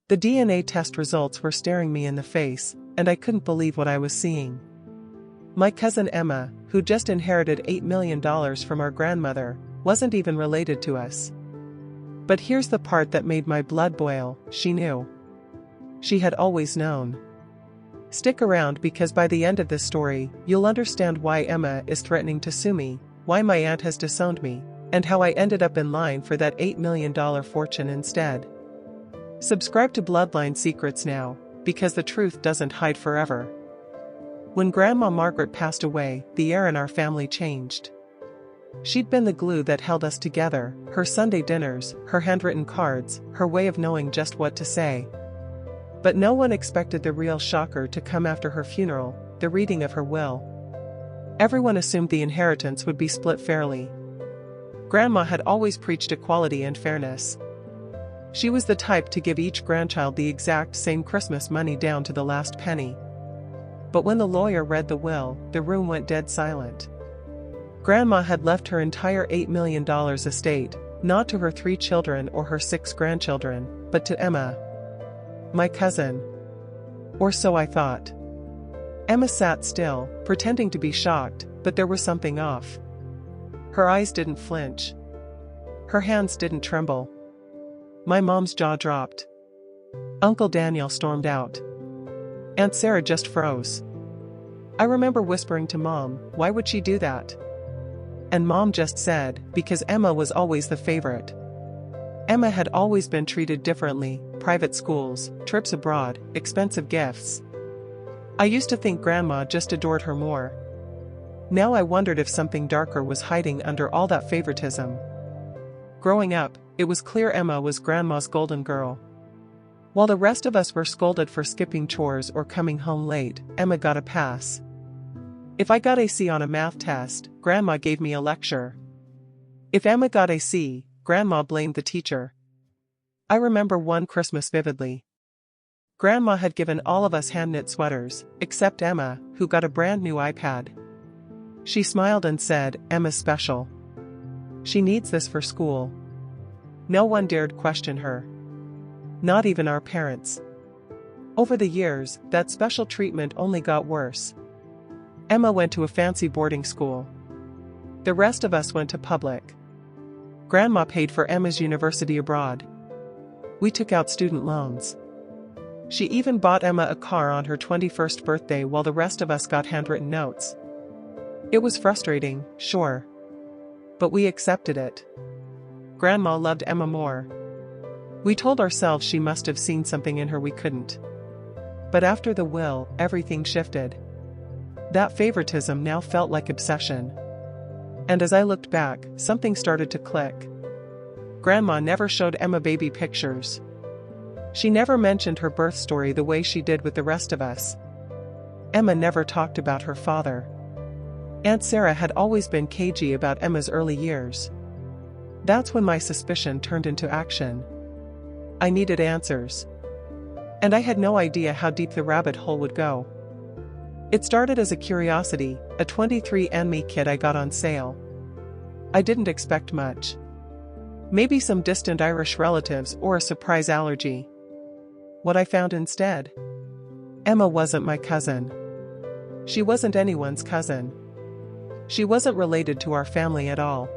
The DNA test results were staring me in the face, and I couldn't believe what I was seeing. My cousin Emma, who just inherited $8 million from our grandmother, wasn't even related to us. But here's the part that made my blood boil: she knew. She had always known. Stick around, because by the end of this story, you'll understand why Emma is threatening to sue me, why my aunt has disowned me, and how I ended up in line for that $8 million fortune instead. Subscribe to Bloodline Secrets now, because the truth doesn't hide forever. When Grandma Margaret passed away, the air in our family changed. She'd been the glue that held us together, her Sunday dinners, her handwritten cards, her way of knowing just what to say. But no one expected the real shocker to come after her funeral, the reading of her will. Everyone assumed the inheritance would be split fairly. Grandma had always preached equality and fairness. She was the type to give each grandchild the exact same Christmas money down to the last penny. But when the lawyer read the will, the room went dead silent. Grandma had left her entire $8 million estate, not to her 3 children or her 6 grandchildren, but to Emma, my cousin. Or so I thought. Emma sat still, pretending to be shocked, but there was something off. Her eyes didn't flinch. Her hands didn't tremble. My mom's jaw dropped. Uncle Daniel stormed out. Aunt Sarah just froze. I remember whispering to Mom, why would she do that? And Mom just said, because Emma was always the favorite. Emma had always been treated differently: private schools, trips abroad, expensive gifts. I used to think Grandma just adored her more. Now I wondered if something darker was hiding under all that favoritism. Growing up, it was clear Emma was Grandma's golden girl. While the rest of us were scolded for skipping chores or coming home late, Emma got a pass. If I got a C on a math test, Grandma gave me a lecture. If Emma got a C, Grandma blamed the teacher. I remember one Christmas vividly. Grandma had given all of us hand-knit sweaters, except Emma, who got a brand new iPad. She smiled and said, "Emma's special. She needs this for school." No one dared question her. Not even our parents. Over the years, that special treatment only got worse. Emma went to a fancy boarding school. The rest of us went to public. Grandma paid for Emma's university abroad. We took out student loans. She even bought Emma a car on her 21st birthday while the rest of us got handwritten notes. It was frustrating, sure. But we accepted it. Grandma loved Emma more. We told ourselves she must have seen something in her we couldn't. But after the will, everything shifted. That favoritism now felt like obsession. And as I looked back, something started to click. Grandma never showed Emma baby pictures. She never mentioned her birth story the way she did with the rest of us. Emma never talked about her father. Aunt Sarah had always been cagey about Emma's early years. That's when my suspicion turned into action. I needed answers. And I had no idea how deep the rabbit hole would go. It started as a curiosity, a 23andMe kit I got on sale. I didn't expect much. Maybe some distant Irish relatives or a surprise allergy. What I found instead? Emma wasn't my cousin. She wasn't anyone's cousin. She wasn't related to our family at all.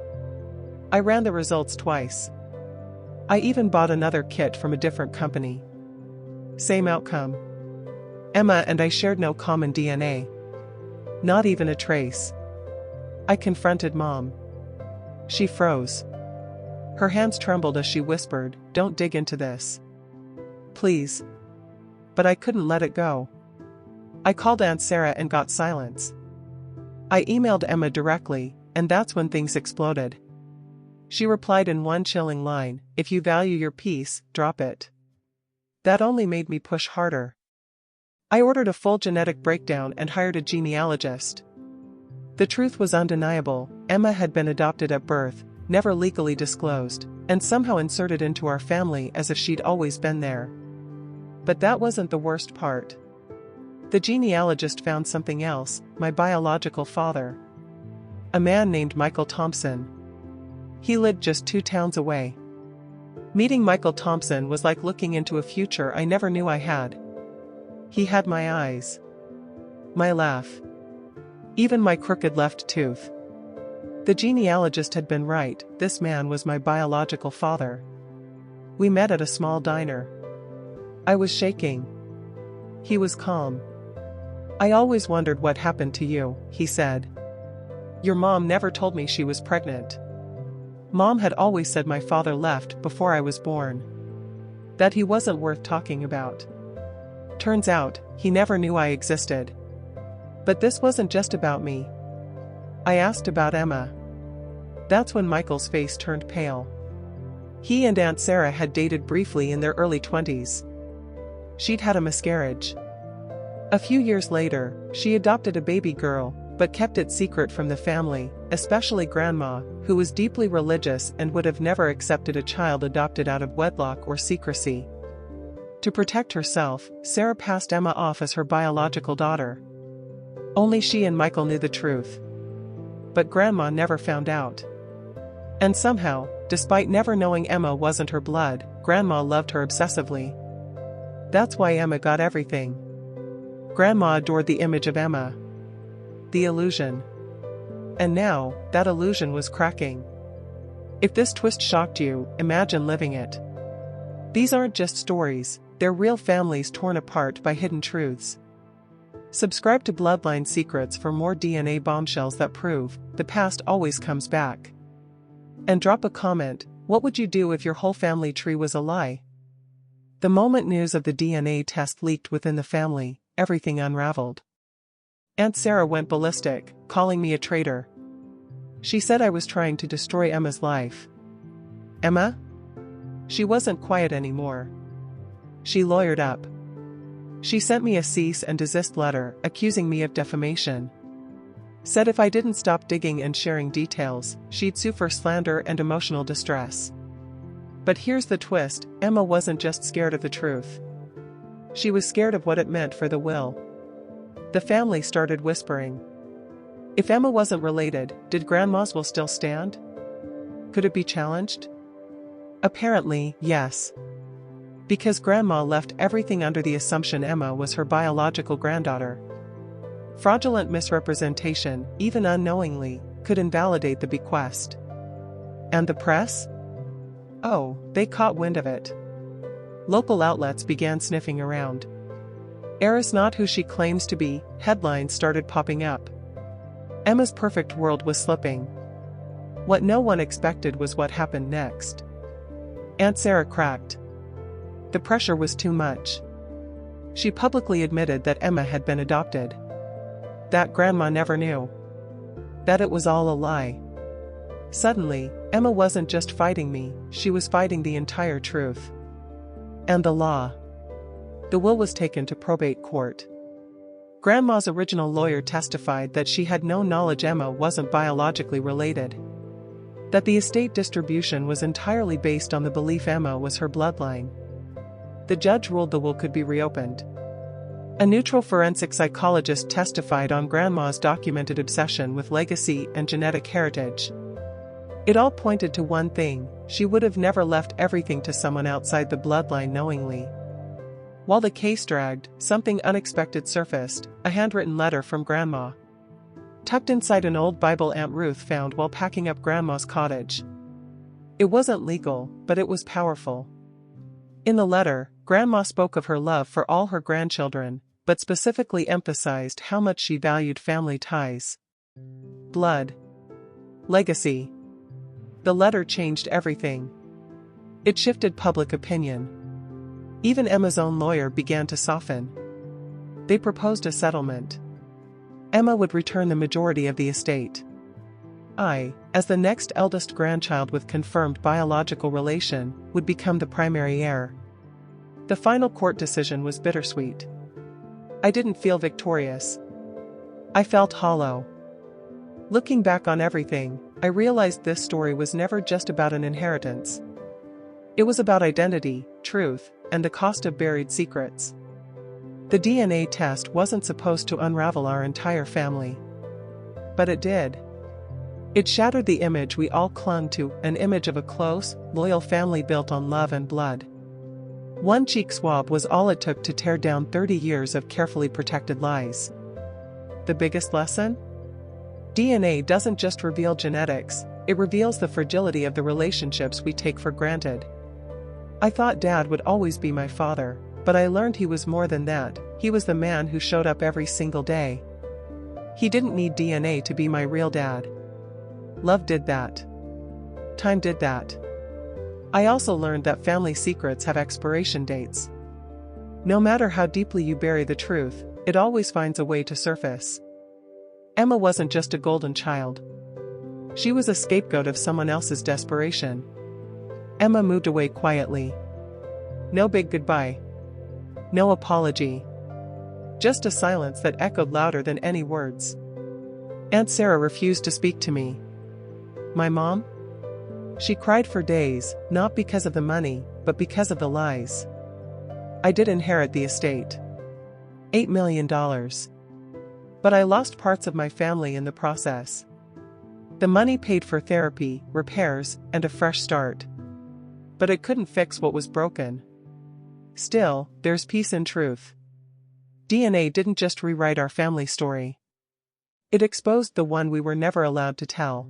I ran the results twice. I even bought another kit from a different company. Same outcome. Emma and I shared no common DNA. Not even a trace. I confronted Mom. She froze. Her hands trembled as she whispered, "Don't dig into this. Please." But I couldn't let it go. I called Aunt Sarah and got silence. I emailed Emma directly, and that's when things exploded. She replied in one chilling line, "If you value your peace, drop it." That only made me push harder. I ordered a full genetic breakdown and hired a genealogist. The truth was undeniable: Emma had been adopted at birth, never legally disclosed, and somehow inserted into our family as if she'd always been there. But that wasn't the worst part. The genealogist found something else: my biological father. A man named Michael Thompson. He lived just 2 towns away. Meeting Michael Thompson was like looking into a future I never knew I had. He had my eyes, my laugh, even my crooked left tooth. The genealogist had been right, this man was my biological father. We met at a small diner. I was shaking. He was calm. "I always wondered what happened to you," he said. "Your mom never told me she was pregnant. Mom had always said my father left before I was born. That he wasn't worth talking about. Turns out, he never knew I existed. But this wasn't just about me. I asked about Emma." That's when Michael's face turned pale. He and Aunt Sarah had dated briefly in their early 20s. She'd had a miscarriage. A few years later, she adopted a baby girl, but kept it secret from the family, especially Grandma, who was deeply religious and would have never accepted a child adopted out of wedlock or secrecy. To protect herself, Sarah passed Emma off as her biological daughter. Only she and Michael knew the truth. But Grandma never found out. And somehow, despite never knowing Emma wasn't her blood, Grandma loved her obsessively. That's why Emma got everything. Grandma adored the image of Emma. The illusion. And now, that illusion was cracking. If this twist shocked you, imagine living it. These aren't just stories, they're real families torn apart by hidden truths. Subscribe to Bloodline Secrets for more DNA bombshells that prove the past always comes back. And drop a comment, what would you do if your whole family tree was a lie? The moment news of the DNA test leaked within the family, everything unraveled. Aunt Sarah went ballistic, calling me a traitor. She said I was trying to destroy Emma's life. Emma? She wasn't quiet anymore. She lawyered up. She sent me a cease and desist letter, accusing me of defamation. Said if I didn't stop digging and sharing details, she'd sue for slander and emotional distress. But here's the twist, Emma wasn't just scared of the truth. She was scared of what it meant for the will. The family started whispering. If Emma wasn't related, did Grandma's will still stand? Could it be challenged? Apparently, yes. Because Grandma left everything under the assumption Emma was her biological granddaughter. Fraudulent misrepresentation, even unknowingly, could invalidate the bequest. And the press? Oh, they caught wind of it. Local outlets began sniffing around. Heiress not who she claims to be, headlines started popping up. Emma's perfect world was slipping. What no one expected was what happened next. Aunt Sarah cracked. The pressure was too much. She publicly admitted that Emma had been adopted. That Grandma never knew. That it was all a lie. Suddenly, Emma wasn't just fighting me, she was fighting the entire truth. And the law. The will was taken to probate court. Grandma's original lawyer testified that she had no knowledge Emma wasn't biologically related. That the estate distribution was entirely based on the belief Emma was her bloodline. The judge ruled the will could be reopened. A neutral forensic psychologist testified on Grandma's documented obsession with legacy and genetic heritage. It all pointed to one thing, she would have never left everything to someone outside the bloodline knowingly. While the case dragged, something unexpected surfaced, a handwritten letter from Grandma. Tucked inside an old Bible Aunt Ruth found while packing up Grandma's cottage. It wasn't legal, but it was powerful. In the letter, Grandma spoke of her love for all her grandchildren, but specifically emphasized how much she valued family ties. Blood. Legacy. The letter changed everything. It shifted public opinion. Even Emma's own lawyer began to soften. They proposed a settlement. Emma would return the majority of the estate. I, as the next eldest grandchild with confirmed biological relation, would become the primary heir. The final court decision was bittersweet. I didn't feel victorious. I felt hollow. Looking back on everything, I realized this story was never just about an inheritance. It was about identity, truth, and the cost of buried secrets. The DNA test wasn't supposed to unravel our entire family. But it did. It shattered the image we all clung to, an image of a close, loyal family built on love and blood. One cheek swab was all it took to tear down 30 years of carefully protected lies. The biggest lesson? DNA doesn't just reveal genetics, it reveals the fragility of the relationships we take for granted. I thought Dad would always be my father, but I learned he was more than that. He was the man who showed up every single day. He didn't need DNA to be my real dad. Love did that. Time did that. I also learned that family secrets have expiration dates. No matter how deeply you bury the truth, it always finds a way to surface. Emma wasn't just a golden child. She was a scapegoat of someone else's desperation. Emma moved away quietly. No big goodbye. No apology. Just a silence that echoed louder than any words. Aunt Sarah refused to speak to me. My mom? She cried for days, not because of the money, but because of the lies. I did inherit the estate. $8 million. But I lost parts of my family in the process. The money paid for therapy, repairs, and a fresh start. But it couldn't fix what was broken. Still, there's peace in truth. DNA didn't just rewrite our family story. It exposed the one we were never allowed to tell.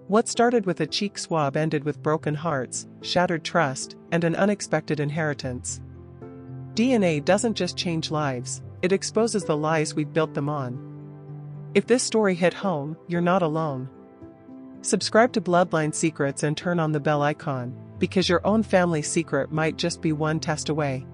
What started with a cheek swab ended with broken hearts, shattered trust, and an unexpected inheritance. DNA doesn't just change lives, it exposes the lies we've built them on. If this story hit home, you're not alone. Subscribe to Bloodline Secrets and turn on the bell icon, because your own family secret might just be one test away.